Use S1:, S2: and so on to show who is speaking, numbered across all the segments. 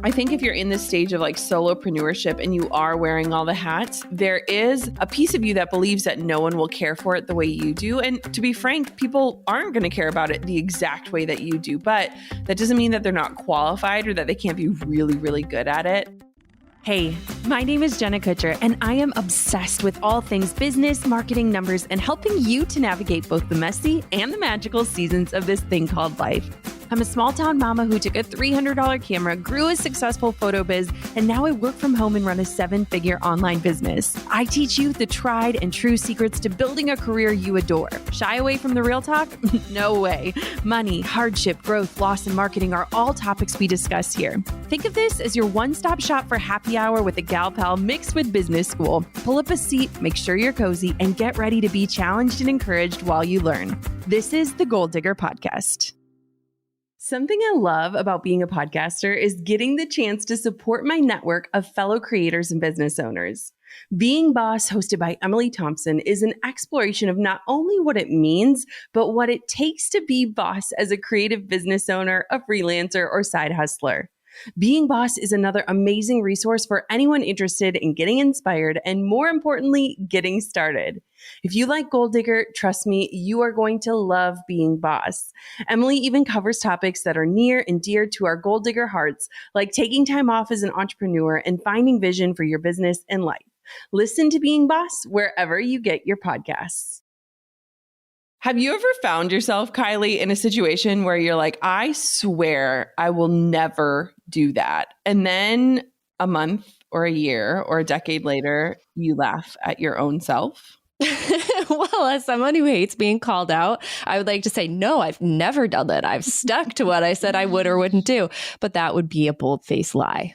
S1: I think if you're in this stage of like solopreneurship and you are wearing all the hats, there is a piece of you that believes that no one will care for it the way you do. And to be frank, people aren't going to care about it the exact way that you do, but that doesn't mean that they're not qualified or that they can't be really, really good at it. Hey, my name is Jenna Kutcher, and I am obsessed with all things business, marketing, numbers, and helping you to navigate both the messy and the magical seasons of this thing called life. I'm a small town mama who took a $300 camera, grew a successful photo biz, and now I work from home and run a 7-figure online business. I teach you the tried and true secrets to building a career you adore. Shy away from the real talk? No way. Money, hardship, growth, loss, and marketing are all topics we discuss here. Think of this as your one-stop shop for happy hour with a gal pal mixed with business school. Pull up a seat, make sure you're cozy, and get ready to be challenged and encouraged while you learn. This is the Goal Digger Podcast. Something I love about being a podcaster is getting the chance to support my network of fellow creators and business owners. Being Boss, hosted by Emily Thompson, is an exploration of not only what it means, but what it takes to be boss as a creative business owner, a freelancer, or side hustler. Being Boss is another amazing resource for anyone interested in getting inspired and, more importantly, getting started. If you like Goal Digger, trust me, you are going to love Being Boss. Emily even covers topics that are near and dear to our Goal Digger hearts, like taking time off as an entrepreneur and finding vision for your business and life. Listen to Being Boss wherever you get your podcasts. Have you ever found yourself, Kylie, in a situation where you're like, I swear I will never do that. And then a month or a year or a decade later, you laugh at your own self?
S2: Well, as someone who hates being called out, I would like to say, no, I've never done that. I've stuck to what I said I would or wouldn't do. But that would be a bold-faced lie.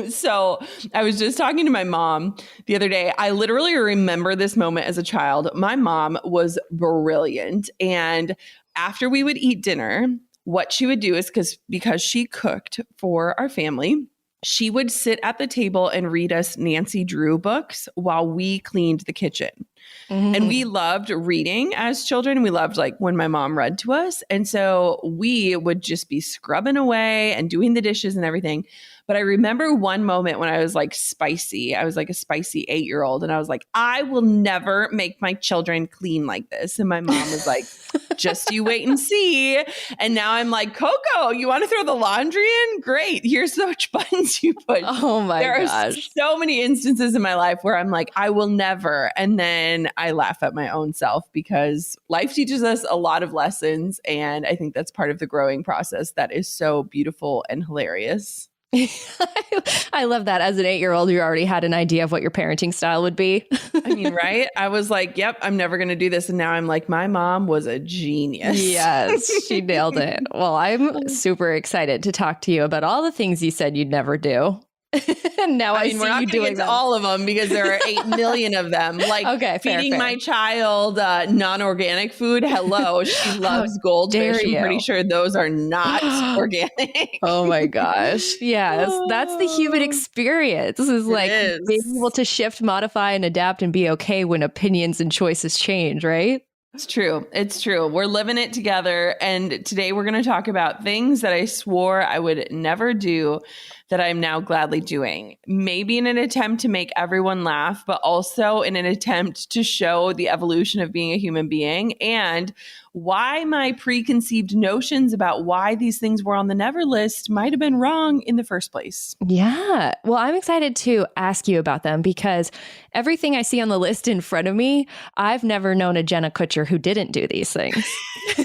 S1: So I was just talking to my mom the other day. I literally remember this moment as a child. My mom was brilliant. And after we would eat dinner, what she would do is because she cooked for our family, she would sit at the table and read us Nancy Drew books while we cleaned the kitchen. Mm-hmm. And we loved reading as children. We loved like when my mom read to us. And so we would just be scrubbing away and doing the dishes and everything. But I remember one moment when I was like spicy. I was like a spicy 8-year-old. And I was like, I will never make my children clean like this. And my mom was like, just you wait and see. And now I'm like, Coco, you want to throw the laundry in? Great. Here's so much buttons you push.
S2: Oh my gosh.
S1: There are so many instances in my life where I'm like, I will never. And then I laugh at my own self because life teaches us a lot of lessons. And I think that's part of the growing process that is so beautiful and hilarious.
S2: I love that. As an 8-year-old, you already had an idea of what your parenting style would be.
S1: I mean, right? I was like, yep, I'm never going to do this. And now I'm like, my mom was a genius.
S2: Yes, she nailed it. Well, I'm super excited to talk to you about all the things you said you'd never do. And now I see
S1: we're not
S2: you doing
S1: them. All of them because there are 8 million of them. Like feeding my child non-organic food. Hello, she loves goldfish. I'm pretty sure those are not organic.
S2: Oh my gosh. Yes, that's the human experience. This is like being able to shift, modify, and adapt and be okay when opinions and choices change, right?
S1: It's true. It's true. We're living it together. And today we're going to talk about things that I swore I would never do that I'm now gladly doing. Maybe in an attempt to make everyone laugh, but also in an attempt to show the evolution of being a human being and why my preconceived notions about why these things were on the never list might have been wrong in the first place.
S2: Yeah. Well, I'm excited to ask you about them because everything I see on the list in front of me, I've never known a Jenna Kutcher who didn't do these things.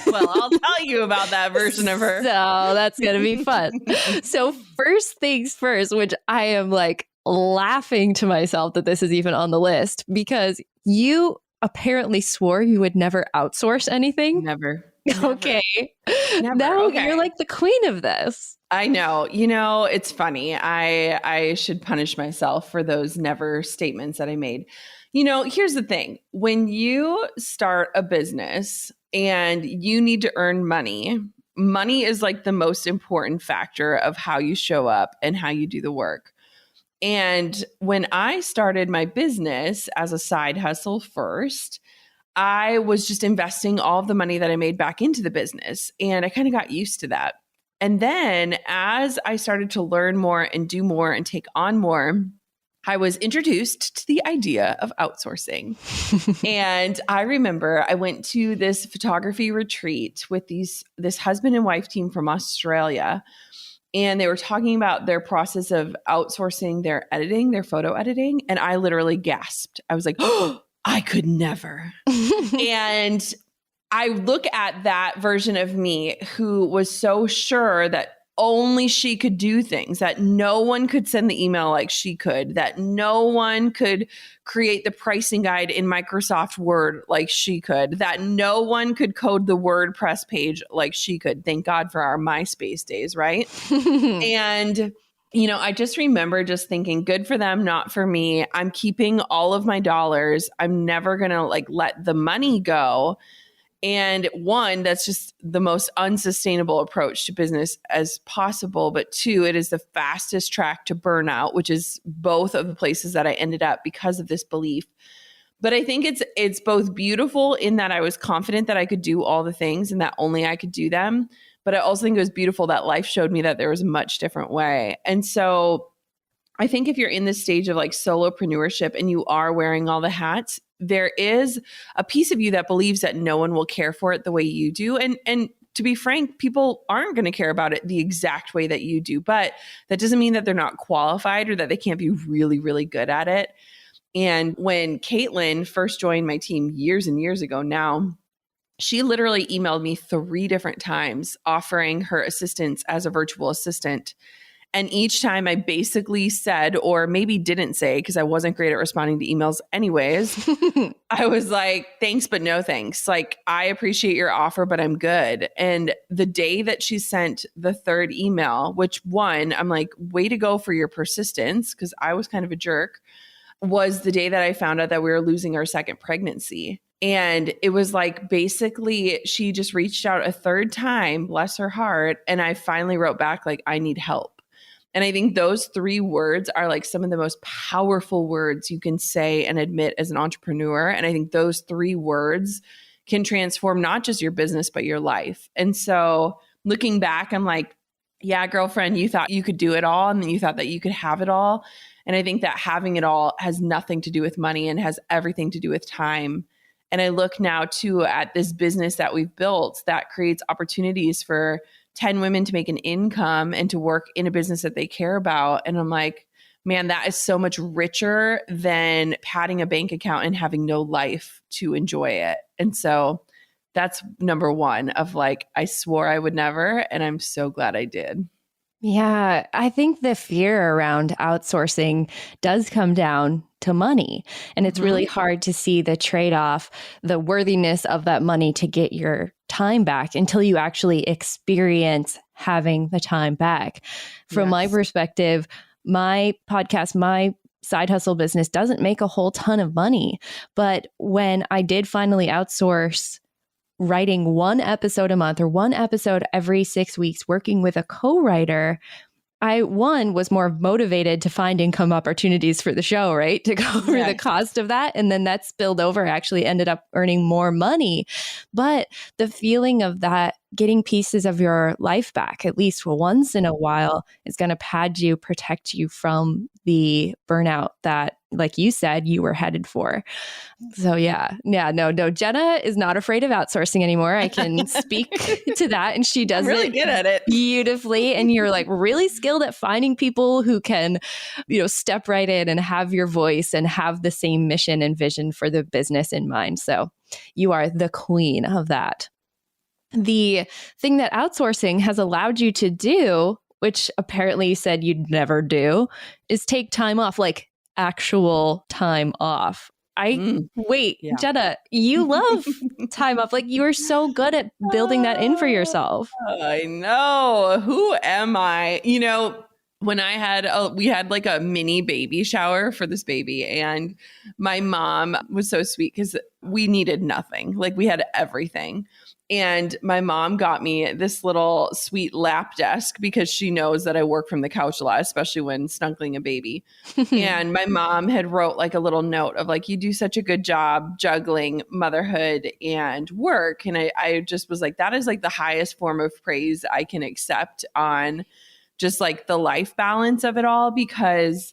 S1: Well, I'll tell you about that version of her.
S2: So that's going to be fun. So first things first, which I am like laughing to myself that this is even on the list because you apparently swore you would never outsource anything.
S1: Never.
S2: Okay.
S1: Never.
S2: Now
S1: Okay.
S2: you're like the queen of this.
S1: I know. You know, it's funny. I should punish myself for those never statements that I made. You know, here's the thing. When you start a business and you need to earn money, money is like the most important factor of how you show up and how you do the work. And when I started my business as a side hustle first, I was just investing all of the money that I made back into the business. And I kind of got used to that. And then as I started to learn more and do more and take on more, I was introduced to the idea of outsourcing. And I remember I went to this photography retreat with this husband and wife team from Australia. And they were talking about their process of outsourcing their editing, their photo editing. And I literally gasped. I was like, oh, I could never. And I look at that version of me who was so sure that only she could do things, that no one could send the email like she could, that no one could create the pricing guide in Microsoft Word like she could, that no one could code the WordPress page like she could. Thank God for our MySpace days, right? And I just remember just thinking, good for them, not for me. I'm keeping all of my dollars. I'm never going to let the money go. And one, that's just the most unsustainable approach to business as possible. But two, it is the fastest track to burnout, which is both of the places that I ended up because of this belief. But I think it's both beautiful in that I was confident that I could do all the things and that only I could do them. But I also think it was beautiful that life showed me that there was a much different way. And so I think if you're in this stage of solopreneurship and you are wearing all the hats, there is a piece of you that believes that no one will care for it the way you do. And to be frank, people aren't going to care about it the exact way that you do. But that doesn't mean that they're not qualified or that they can't be really, really good at it. And when Caitlin first joined my team years and years ago now, she literally emailed me 3 different times offering her assistance as a virtual assistant. And each time I basically said, or maybe didn't say, because I wasn't great at responding to emails anyways, I was like, thanks, but no thanks. I appreciate your offer, but I'm good. And the day that she sent the 3rd email, which one, I'm like, way to go for your persistence, because I was kind of a jerk, was the day that I found out that we were losing our 2nd pregnancy. And it was basically she just reached out a 3rd time, bless her heart. And I finally wrote back, I need help. And I think those 3 words are some of the most powerful words you can say and admit as an entrepreneur. And I think those 3 words can transform not just your business, but your life. And so looking back, I'm like, yeah, girlfriend, you thought you could do it all. And then you thought that you could have it all. And I think that having it all has nothing to do with money and has everything to do with time. And I look now too at this business that we've built that creates opportunities for 10 women to make an income and to work in a business that they care about. And I'm like, man, that is so much richer than padding a bank account and having no life to enjoy it. And so that's number 1 of I swore I would never. And I'm so glad I did.
S2: Yeah, I think the fear around outsourcing does come down to money. And it's really hard to see the trade-off, the worthiness of that money to get your time back until you actually experience having the time back. From my perspective, my podcast, my side hustle business doesn't make a whole ton of money. But when I did finally outsource writing 1 episode a month or 1 episode every 6 weeks, working with a co-writer, I, was more motivated to find income opportunities for the show, right? To cover the cost of that. And then that spilled over, actually ended up earning more money. But the feeling of that, getting pieces of your life back, at least once in a while, is going to pad you, protect you from the burnout that, like you said, you were headed for. So no, Jenna is not afraid of outsourcing anymore. I can speak to that. And she does
S1: really good at it
S2: beautifully. And you're really skilled at finding people who can, step right in and have your voice and have the same mission and vision for the business in mind. So you are the queen of that. The thing that outsourcing has allowed you to do, which apparently you said you'd never do, is take time off, actual time off. Jenna, you love time off. You are so good at building that in for yourself.
S1: I know. Who am I? When we had a mini baby shower for this baby, and my mom was so sweet because we needed nothing. We had everything. And my mom got me this little sweet lap desk because she knows that I work from the couch a lot, especially when snuggling a baby. And my mom had wrote like a little note of like, you do such a good job juggling motherhood and work. And I just was like, that is like the highest form of praise I can accept on just like the life balance of it all. Because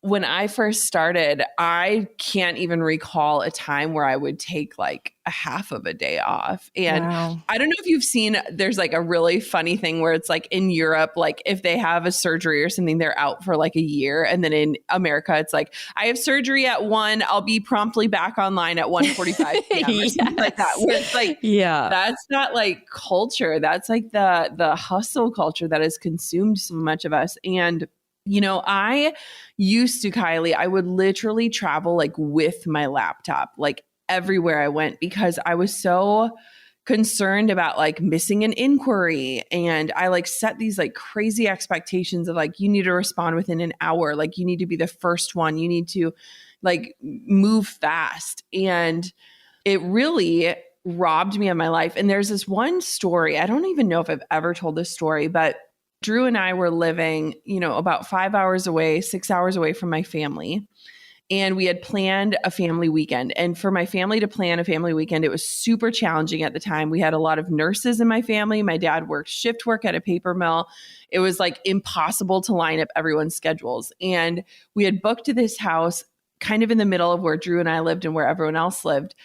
S1: when I first started, I can't even recall a time where I would take like a half of a day off. And
S2: Wow.
S1: I don't know if you've seen, there's like a really funny thing where it's like in Europe, like if they have a surgery or something, they're out for like a year. And then in America, it's like, I have surgery at 1, I'll be promptly back online at 1:45 p.m. or something like that. Where it's like,
S2: yeah,
S1: that's not like culture. That's like the hustle culture that has consumed so much of us. And you know, I used to, Kylie, I would literally travel like with my laptop, like everywhere I went, because I was so concerned about like missing an inquiry. And I like set these like crazy expectations of like, you need to respond within an hour. Like you need to be the first one. You need to like move fast. And it really robbed me of my life. And there's this one story. I don't even know if I've ever told this story, but Drew and I were living, you know, about 5 hours away, 6 hours away from my family. And we had planned a family weekend. And for my family to plan a family weekend, it was super challenging at the time. We had a lot of nurses in my family. My dad worked shift work at a paper mill. It was like impossible to line up everyone's schedules. And we had booked this house kind of in the middle of where Drew and I lived and where everyone else lived.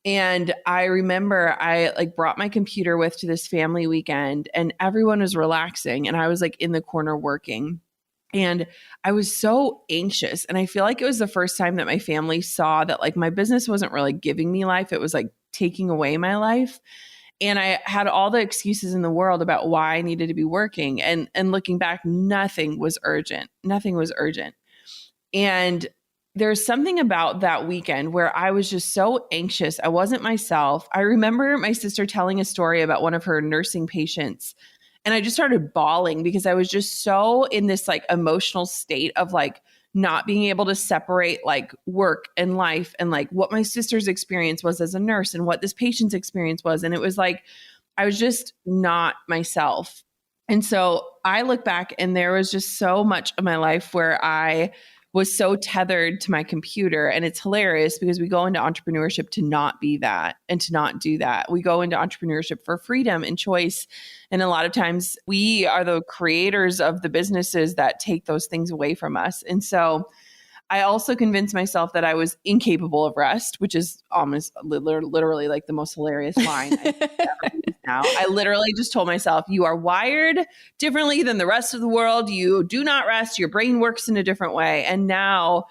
S1: And I remember I like brought my computer with to this family weekend and everyone was relaxing and I was like in the corner working. And I was so anxious. And I feel like it was the first time that my family saw that like my business wasn't really giving me life. It was like taking away my life. And I had all the excuses in the world about why I needed to be working. And looking back, nothing was urgent. Nothing was urgent. And there's something about that weekend where I was just so anxious. I wasn't myself. I remember my sister telling a story about one of her nursing patients. And I just started bawling because I was just so in this like emotional state of like not being able to separate like work and life and like what my sister's experience was as a nurse and what this patient's experience was. And it was like, I was just not myself. And so I look back and there was just so much of my life where I was so tethered to my computer. And it's hilarious because we go into entrepreneurship to not be that and to not do that. We go into entrepreneurship for freedom and choice. And a lot of times we are the creators of the businesses that take those things away from us. And so I also convinced myself that I was incapable of rest, which is almost literally like the most hilarious line I've ever used now. I literally just told myself, you are wired differently than the rest of the world. You do not rest. Your brain works in a different way. And now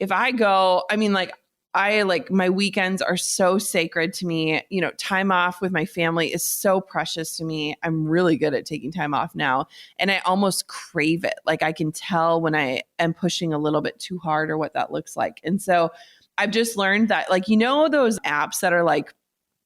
S1: if I go, I mean, like, my weekends are so sacred to me. You know, time off with my family is so precious to me. I'm really good at taking time off now. And I almost crave it. Like I can tell when I am pushing a little bit too hard or what that looks like. And so I've just learned that, like, you know, those apps that are like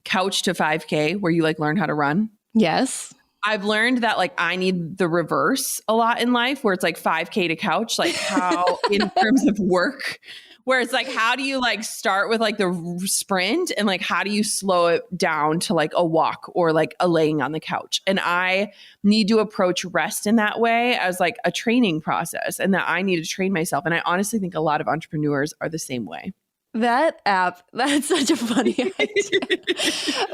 S1: Couch to 5K where you like learn how to run?
S2: Yes.
S1: I've learned that like I need the reverse a lot in life where it's like 5K to couch, like how in terms of work, where it's like, how do you like start with like the sprint and like, how do you slow it down to like a walk or like a laying on the couch? And I need to approach rest in that way as like a training process and that I need to train myself. And I honestly think a lot of entrepreneurs are the same way.
S2: That app, that's such a funny idea.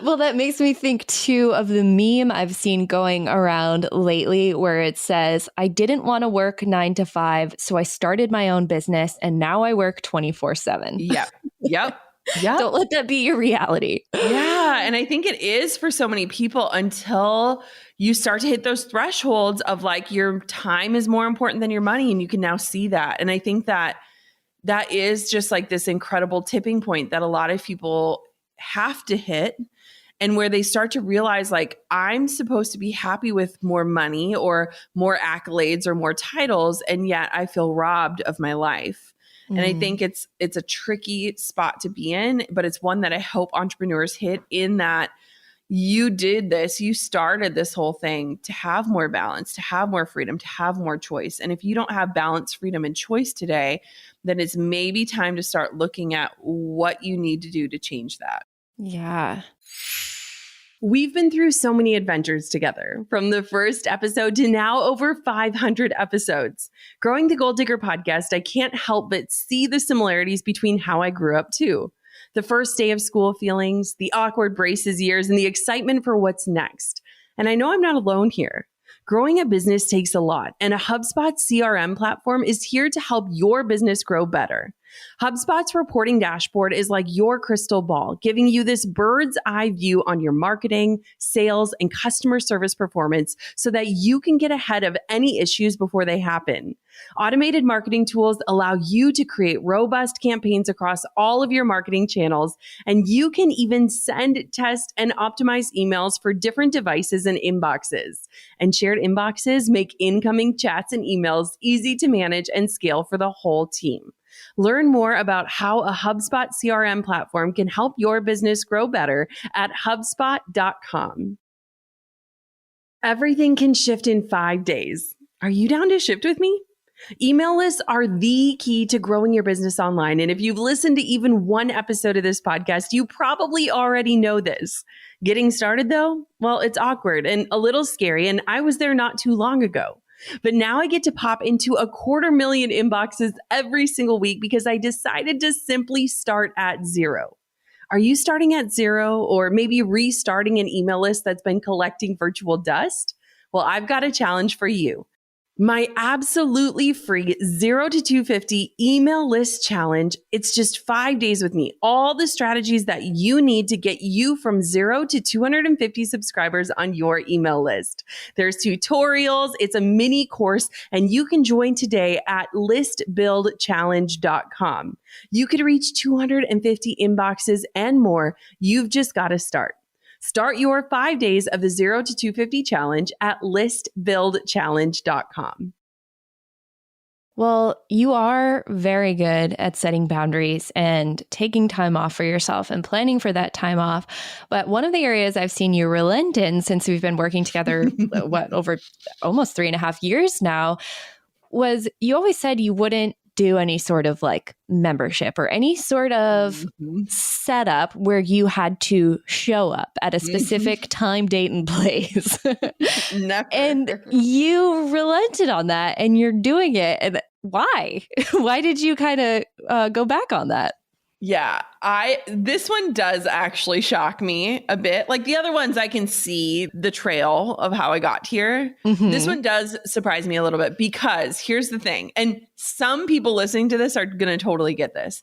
S2: Well, that makes me think too of the meme I've seen going around lately where it says, I didn't want to work 9 to 5, so I started my own business and now I work 24/7.
S1: Yep.
S2: Don't let that be your reality.
S1: Yeah. And I think it is for so many people until you start to hit those thresholds of like your time is more important than your money. And you can now see that. And I think that is just like this incredible tipping point that a lot of people have to hit, and where they start to realize like, I'm supposed to be happy with more money or more accolades or more titles. And yet I feel robbed of my life. And I think it's a tricky spot to be in, but it's one that I hope entrepreneurs hit, in that you did this, you started this whole thing to have more balance, to have more freedom, to have more choice. And if you don't have balance, freedom, and choice today, then it's maybe time to start looking at what you need to do to change that.
S2: Yeah.
S1: We've been through so many adventures together, from the first episode to now over 500 episodes. Growing the Gold Digger podcast, I can't help but see the similarities between how I grew up too. The first day of school feelings, the awkward braces years, and the excitement for what's next. And I know I'm not alone here. Growing a business takes a lot, and a HubSpot CRM platform is here to help your business grow better. HubSpot's reporting dashboard is like your crystal ball, giving you this bird's eye view on your marketing, sales, and customer service performance so that you can get ahead of any issues before they happen. Automated marketing tools allow you to create robust campaigns across all of your marketing channels, and you can even send, test, and optimize emails for different devices and inboxes. And shared inboxes make incoming chats and emails easy to manage and scale for the whole team. Learn more about how a HubSpot CRM platform can help your business grow better at HubSpot.com. Everything can shift in 5 days. Are you down to shift with me? Email lists are the key to growing your business online. And if you've listened to even one episode of this podcast, you probably already know this. Getting started though, well, it's awkward and a little scary. And I was there not too long ago. But now I get to pop into 250,000 inboxes every single week because I decided to simply start at zero. Are you starting at zero or maybe restarting an email list that's been collecting virtual dust? Well, I've got a challenge for you. My absolutely free 0 to 250 email list challenge. It's just 5 days with me. All the strategies that you need to get you from 0 to 250 subscribers on your email list. There's tutorials. It's a mini course, and you can join today at listbuildchallenge.com. You could reach 250 inboxes and more. You've just got to start. Start your 5 days of the 0 to 250 challenge at listbuildchallenge.com.
S2: Well, you are very good at setting boundaries and taking time off for yourself and planning for that time off. But one of the areas I've seen you relent in since we've been working together, over almost 3.5 years now, was you always said you wouldn't do any sort of like membership or any sort of setup where you had to show up at a specific time, date, and place.
S1: Never.
S2: And you relented on that and you're doing it. And why? Why did you kind of go back on that?
S1: Yeah, this one does actually shock me a bit. Like the other ones, I can see the trail of how I got here. Mm-hmm. This one does surprise me a little bit because here's the thing. And some people listening to this are going to totally get this.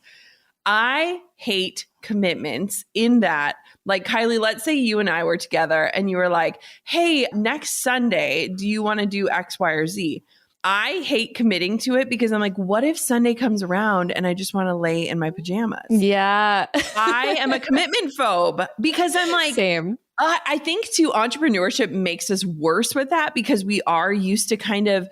S1: I hate commitments in that, like, Kylie, let's say you and I were together and you were like, hey, next Sunday, do you want to do X, Y, or Z? I hate committing to it because I'm like, what if Sunday comes around and I just want to lay in my pajamas?
S2: Yeah.
S1: I am a commitment phobe because I'm like,
S2: same.
S1: I think too, entrepreneurship makes us worse with that because we are used to kind of,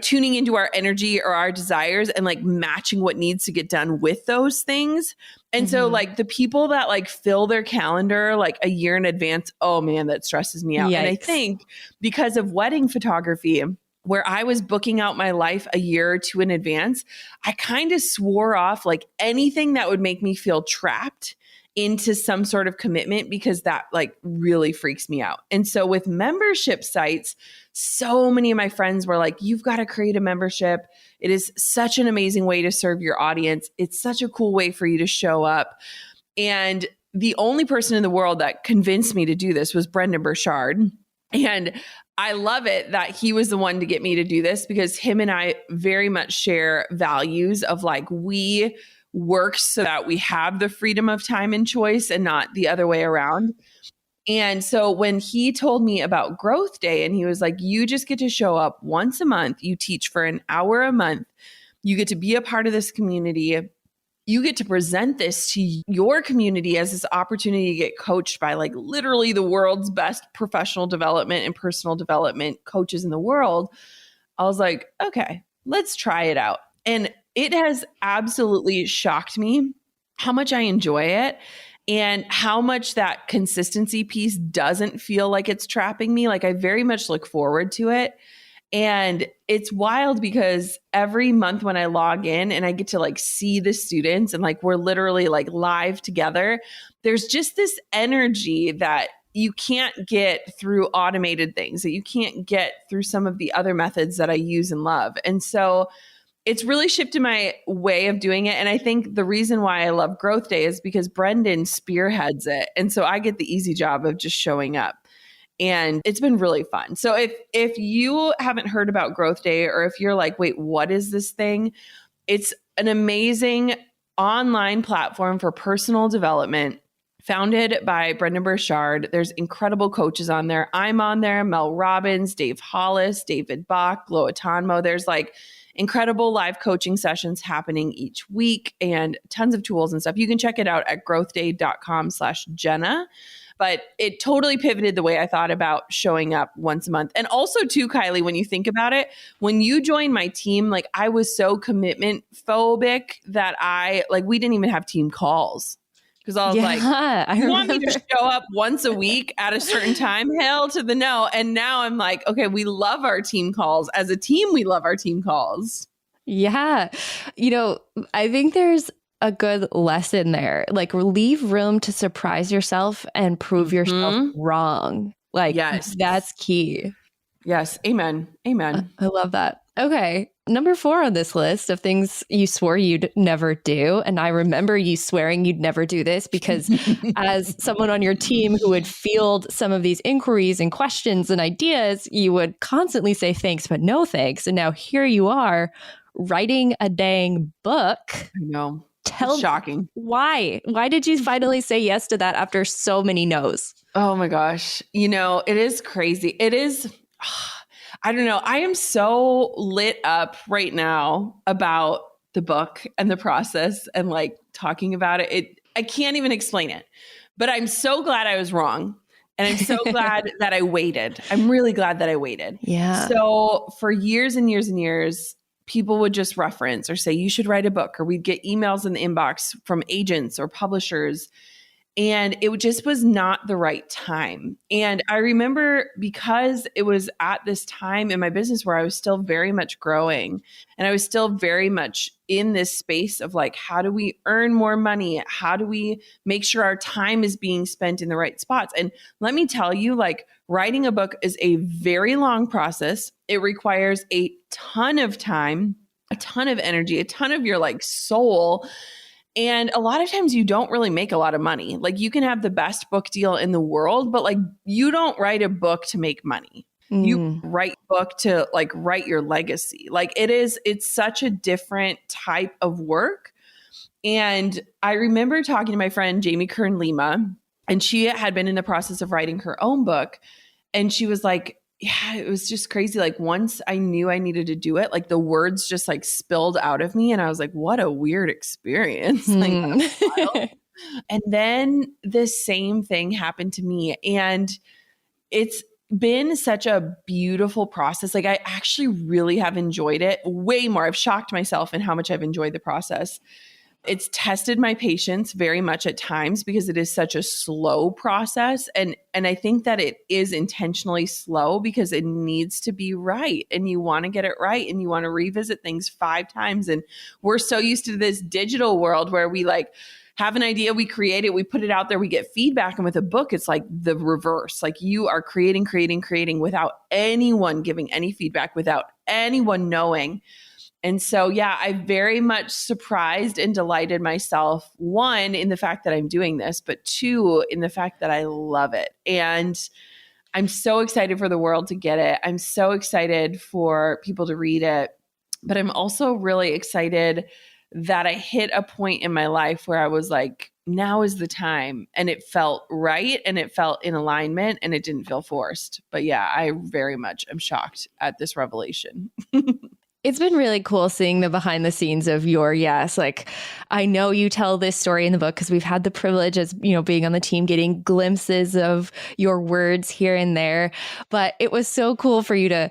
S1: tuning into our energy or our desires and like matching what needs to get done with those things. And so like the people that like fill their calendar like a year in advance, oh man, that stresses me out. Yikes. And I think because of wedding photography, where I was booking out my life a year or two in advance, I kind of swore off like anything that would make me feel trapped into some sort of commitment because that like really freaks me out. And so with membership sites, so many of my friends were like, you've got to create a membership. It is such an amazing way to serve your audience. It's such a cool way for you to show up. And the only person in the world that convinced me to do this was Brendan Burchard. And I love it that he was the one to get me to do this because him and I very much share values of like, we work so that we have the freedom of time and choice and not the other way around. And so when he told me about Growth Day and he was like, you just get to show up once a month, you teach for an hour a month, you get to be a part of this community. You get to present this to your community as this opportunity to get coached by like literally the world's best professional development and personal development coaches in the world. I was like, okay, let's try it out. And it has absolutely shocked me how much I enjoy it and how much that consistency piece doesn't feel like it's trapping me. Like I very much look forward to it. And it's wild because every month when I log in and I get to like see the students and like we're literally like live together, there's just this energy that you can't get through automated things, that you can't get through some of the other methods that I use and love. And so it's really shifted my way of doing it. And I think the reason why I love Growth Day is because Brendan spearheads it. And so I get the easy job of just showing up. And it's been really fun. So if you haven't heard about Growth Day, or if you're like, wait, what is this thing? It's an amazing online platform for personal development founded by Brendan Burchard. There's incredible coaches on there. I'm on there, Mel Robbins, Dave Hollis, David Bach, Lo Atanmo. There's like incredible live coaching sessions happening each week and tons of tools and stuff. You can check it out at growthday.com/Jenna. But it totally pivoted the way I thought about showing up once a month. And also too, Kylie, when you think about it, when you joined my team, like I was so commitment phobic that we didn't even have team calls. Because I was you want me to show up once a week at a certain time? Hell to the no. And now I'm like, okay, we love our team calls. As a team, we love our team calls.
S2: Yeah. I think there's a good lesson there. Like, leave room to surprise yourself and prove yourself wrong. Like, yes. That's key.
S1: Yes. Amen. Amen.
S2: I love that. Okay. Number 4 on this list of things you swore you'd never do. And I remember you swearing you'd never do this because as someone on your team who would field some of these inquiries and questions and ideas, you would constantly say thanks, but no thanks. And now here you are writing a dang book.
S1: I know.
S2: Shocking. Why did you finally say yes to that after so many no's?
S1: Oh my gosh. It is crazy. It is, I don't know. I am so lit up right now about the book and the process and like talking about it. I can't even explain it, but I'm so glad I was wrong. And I'm so glad that I waited. I'm really glad that I waited.
S2: Yeah.
S1: So for years and years and years, people would just reference or say, you should write a book, or we'd get emails in the inbox from agents or publishers. And it just was not the right time. And I remember because it was at this time in my business where I was still very much growing and I was still very much in this space of like, how do we earn more money? How do we make sure our time is being spent in the right spots? And let me tell you, like, writing a book is a very long process. It requires a ton of time, a ton of energy, a ton of your like soul. And a lot of times you don't really make a lot of money. Like, you can have the best book deal in the world, but like, you don't write a book to make money. You write a book to like write your legacy. Like, it's such a different type of work. And I remember talking to my friend, Jamie Kern Lima, and she had been in the process of writing her own book. And she was like, yeah, it was just crazy. Like, once I knew I needed to do it, like the words just like spilled out of me. And I was like, what a weird experience. Like, and then the same thing happened to me. And it's been such a beautiful process. Like, I actually really have enjoyed it way more. I've shocked myself in how much I've enjoyed the process. It's tested my patience very much at times because it is such a slow process. And I think that it is intentionally slow because it needs to be right. And you want to get it right. And you want to revisit things 5 times. And we're so used to this digital world where we like have an idea, we create it, we put it out there, we get feedback. And with a book, it's like the reverse. Like, you are creating without anyone giving any feedback, without anyone knowing. And so, yeah, I very much surprised and delighted myself, 1, in the fact that I'm doing this, but 2, in the fact that I love it. And I'm so excited for the world to get it. I'm so excited for people to read it. But I'm also really excited that I hit a point in my life where I was like, now is the time. And it felt right and it felt in alignment and it didn't feel forced. But yeah, I very much am shocked at this revelation.
S2: It's been really cool seeing the behind the scenes of your yes. Like, I know you tell this story in the book because we've had the privilege as, being on the team, getting glimpses of your words here and there. But it was so cool for you to,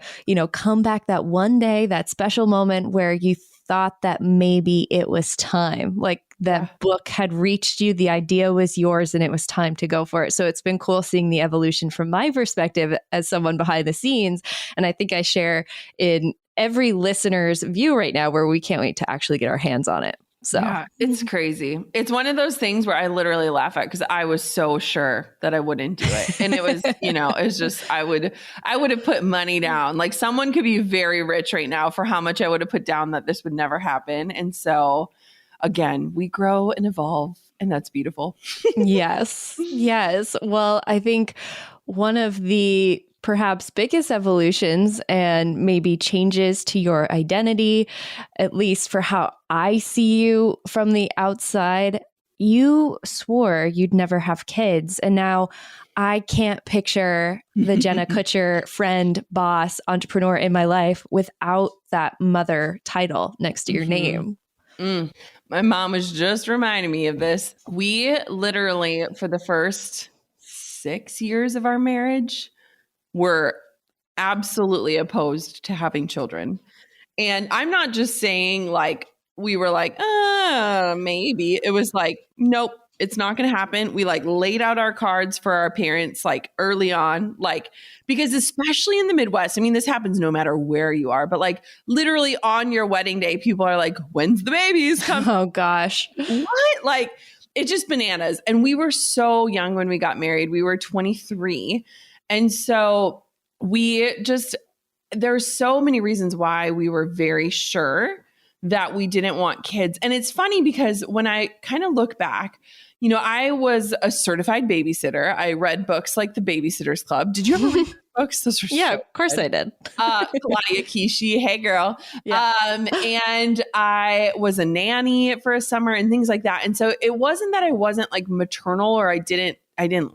S2: come back that one day, that special moment where you thought that maybe it was time. Like, that book had reached you, the idea was yours, and it was time to go for it. So it's been cool seeing the evolution from my perspective as someone behind the scenes. And I think I share in every listener's view right now, where we can't wait to actually get our hands on it. So
S1: yeah, it's crazy. It's one of those things where I literally laugh at because I was so sure that I wouldn't do it. And it was, it's just, I would have put money down. Like someone could be very rich right now for how much I would have put down that this would never happen. And so again, we grow and evolve, and that's beautiful.
S2: Yes. Yes. Well, I think one of the perhaps biggest evolutions and maybe changes to your identity, at least for how I see you from the outside, you swore you'd never have kids. And now I can't picture the Jenna Kutcher friend, boss, entrepreneur in my life without that mother title next to your name.
S1: My mom was just reminding me of this. We literally, for the first 6 years of our marriage, were absolutely opposed to having children. And I'm not just saying like, we were like, maybe. It was like, nope, it's not going to happen. We like laid out our cards for our parents like early on, like, because especially in the Midwest, I mean, this happens no matter where you are, but like literally on your wedding day, people are like, when's the babies coming?
S2: Oh gosh.
S1: What? Like, it's just bananas. And we were so young when we got married. We were 23. And so there's so many reasons why we were very sure that we didn't want kids. And it's funny because when I kind of look back, I was a certified babysitter. I read books like The Babysitter's Club. Did you ever read books? Those were
S2: Yeah,
S1: so
S2: of course
S1: good.
S2: I did.
S1: Claudia Kishi, hey girl.
S2: Yeah.
S1: And I was a nanny for a summer and things like that. And so it wasn't that I wasn't like maternal or I didn't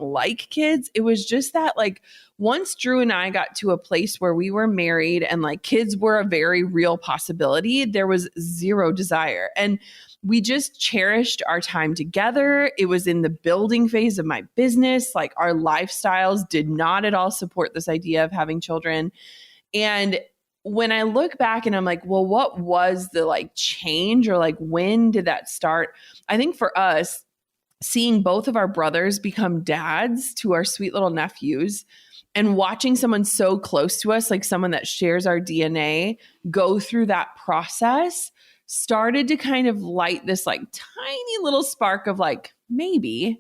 S1: like kids. It was just that like once Drew and I got to a place where we were married and like kids were a very real possibility, there was zero desire. And we just cherished our time together. It was in the building phase of my business. Like our lifestyles did not at all support this idea of having children. And when I look back and I'm like, well, what was the like change or like when did that start? I think for us, seeing both of our brothers become dads to our sweet little nephews and watching someone so close to us, like someone that shares our DNA, go through that process started to kind of light this like tiny little spark of like, maybe.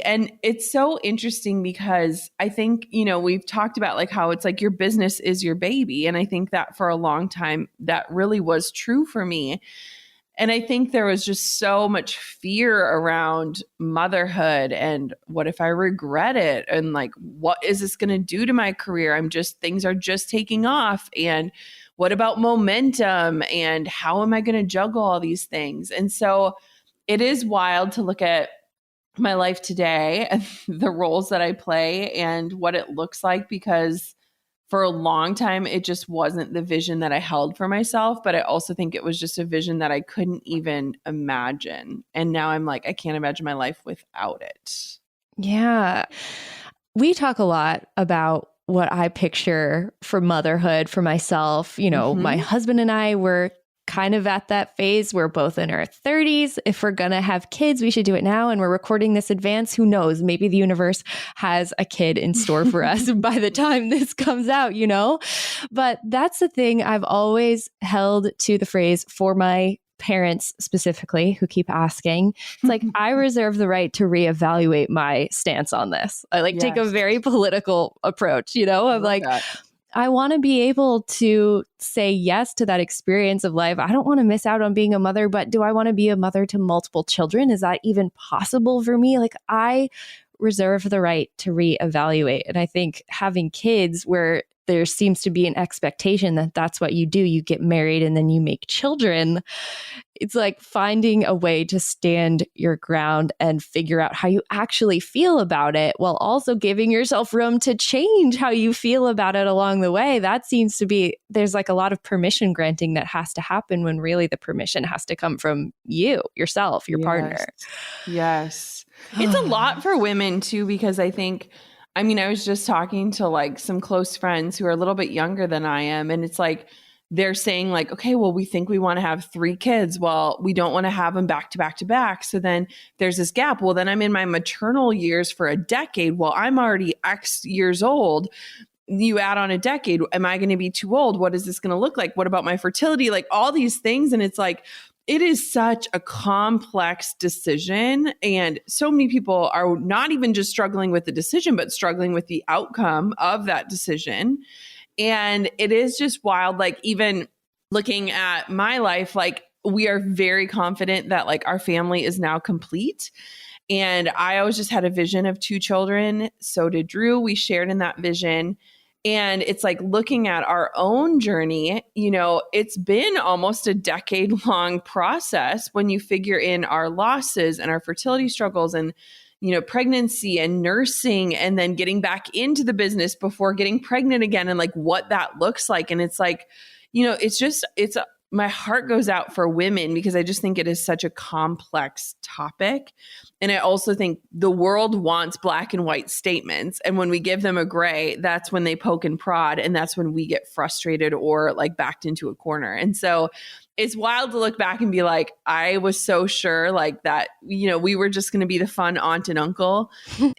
S1: And it's so interesting because I think, we've talked about like how it's like your business is your baby. And I think that for a long time, that really was true for me. And I think there was just so much fear around motherhood and what if I regret it? And like, what is this going to do to my career? Things are just taking off. And what about momentum? And how am I going to juggle all these things? And so it is wild to look at my life today and the roles that I play and what it looks like, because for a long time, it just wasn't the vision that I held for myself. But I also think it was just a vision that I couldn't even imagine. And now I'm like, I can't imagine my life without it.
S2: Yeah. We talk a lot about what I picture for motherhood for myself. My husband and I were kind of at that phase. We're both in our 30s. If we're going to have kids, we should do it now. And we're recording this advance. Who knows? Maybe the universe has a kid in store for us by the time this comes out, But that's the thing. I've always held to the phrase for my parents specifically who keep asking. It's like, I reserve the right to reevaluate my stance on this. I take a very political approach, of like, that. I want to be able to say yes to that experience of life. I don't want to miss out on being a mother, but do I want to be a mother to multiple children? Is that even possible for me? Like, I reserve the right to reevaluate. And I think having kids where there seems to be an expectation that that's what you do, you get married and then you make children. It's like finding a way to stand your ground and figure out how you actually feel about it while also giving yourself room to change how you feel about it along the way. That seems to be, there's like a lot of permission granting that has to happen when really the permission has to come from you, yourself, your partner.
S1: Yes. It's a lot for women too, because I think, I was just talking to like some close friends who are a little bit younger than I am. And it's like, they're saying like, okay, well, we think we want to have 3 kids. Well, we don't want to have them back to back to back. So then there's this gap. Well, then I'm in my maternal years for a decade. Well, I'm already X years old. You add on a decade. Am I going to be too old? What is this going to look like? What about my fertility? Like all these things. And it's like, it is such a complex decision. And so many people are not even just struggling with the decision, but struggling with the outcome of that decision. And it is just wild. Like even looking at my life, like we are very confident that like our family is now complete. And I always just had a vision of 2 children. So did Drew. We shared in that vision. And it's like looking at our own journey, you know, it's been almost a decade-long process when you figure in our losses and our fertility struggles and, you know, pregnancy and nursing and then getting back into the business before getting pregnant again and like what that looks like. And it's like, you know, my heart goes out for women because I just think it is such a complex topic. And I also think the world wants black and white statements. And when we give them a gray, that's when they poke and prod. And that's when we get frustrated or like backed into a corner. And so it's wild to look back and be like, I was so sure like that, you know, we were just going to be the fun aunt and uncle.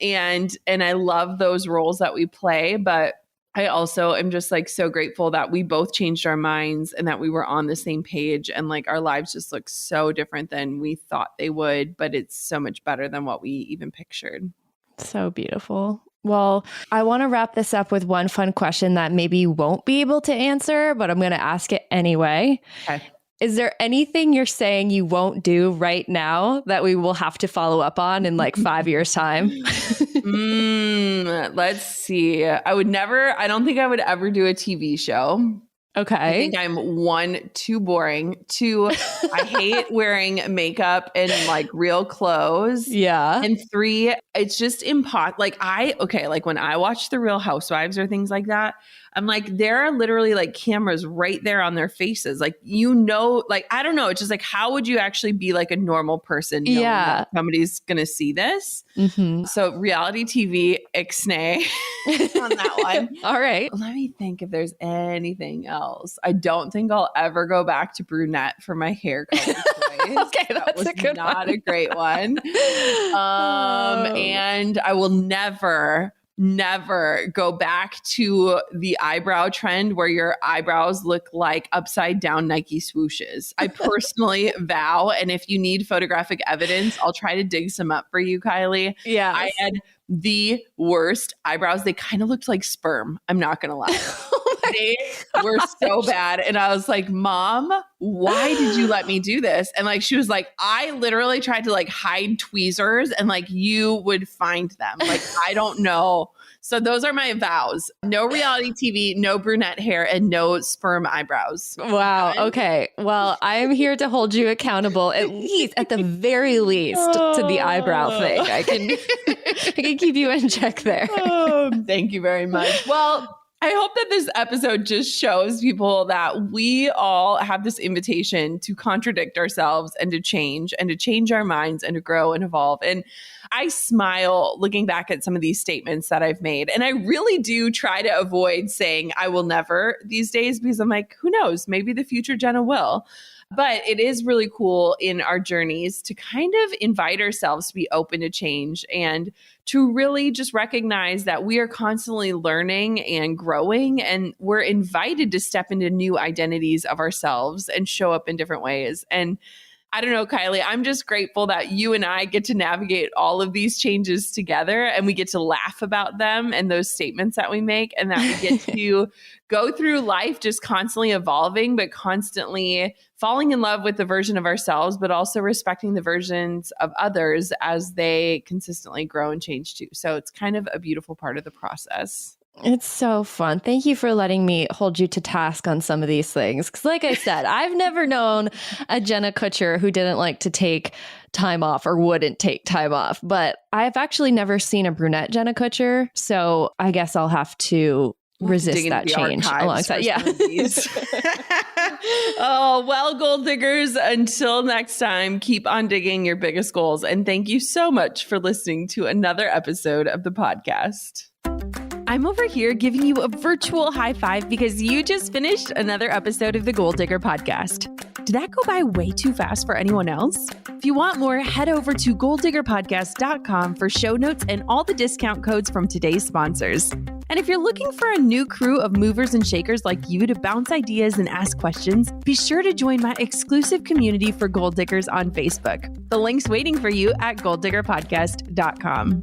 S1: and I love those roles that we play. But I also am just like so grateful that we both changed our minds and that we were on the same page and like our lives just look so different than we thought they would, but it's so much better than what we even pictured.
S2: So beautiful. Well, I want to wrap this up with one fun question that maybe you won't be able to answer, but I'm going to ask it anyway.
S1: Okay.
S2: Is there anything you're saying you won't do right now that we will have to follow up on in like 5 years' time?
S1: Let's see. I don't think I would ever do a TV show.
S2: Okay.
S1: I think I'm 1, too boring. 2, I hate wearing makeup and like real clothes.
S2: Yeah.
S1: And 3, it's just like when I watch The Real Housewives or things like that, I'm like, there are literally like cameras right there on their faces. Like, you know, like, I don't know. It's just like, how would you actually be like a normal person knowing that somebody's going to see this? Mm-hmm. So reality TV, ixnay on that one.
S2: All right.
S1: Let me think if there's anything else. I don't think I'll ever go back to brunette for my hair color choice.
S2: Okay, that's a good
S1: not
S2: one.
S1: a great one. And I will never go back to the eyebrow trend where your eyebrows look like upside down Nike swooshes. I personally vow. And if you need photographic evidence, I'll try to dig some up for you, Kylie.
S2: Yeah.
S1: I had the worst eyebrows. They kind of looked like sperm. I'm not going to lie. They were so bad. And I was like, Mom, why did you let me do this? And like, she was like, I literally tried to like hide tweezers and like you would find them. Like, I don't know. So those are my vows. No reality TV, no brunette hair, and no sperm eyebrows.
S2: Wow. Okay. Well, I'm here to hold you accountable, at the very least, to the eyebrow thing. I can keep you in check there.
S1: Thank you very much. Well, I hope that this episode just shows people that we all have this invitation to contradict ourselves and to change our minds and to grow and evolve. And I smile looking back at some of these statements that I've made. And I really do try to avoid saying I will never these days because I'm like, who knows? Maybe the future Jenna will. But it is really cool in our journeys to kind of invite ourselves to be open to change and to really just recognize that we are constantly learning and growing, and we're invited to step into new identities of ourselves and show up in different ways. And I don't know, Kylie, I'm just grateful that you and I get to navigate all of these changes together, and we get to laugh about them and those statements that we make, and that we get to go through life just constantly evolving, but constantly falling in love with the version of ourselves, but also respecting the versions of others as they consistently grow and change too. So it's kind of a beautiful part of the process.
S2: It's so fun. Thank you for letting me hold you to task on some of these things. Because like I said, I've never known a Jenna Kutcher who didn't like to take time off or wouldn't take time off. But I've actually never seen a brunette Jenna Kutcher. So I guess I'll have to resist that change alongside. Yeah.
S1: Oh, well, gold diggers, until next time, keep on digging your biggest goals. And thank you so much for listening to another episode of the podcast. I'm over here giving you a virtual high five because you just finished another episode of the Gold Digger podcast. Did that go by way too fast for anyone else? If you want more, head over to golddiggerpodcast.com for show notes and all the discount codes from today's sponsors. And if you're looking for a new crew of movers and shakers like you to bounce ideas and ask questions, be sure to join my exclusive community for gold diggers on Facebook. The link's waiting for you at golddiggerpodcast.com.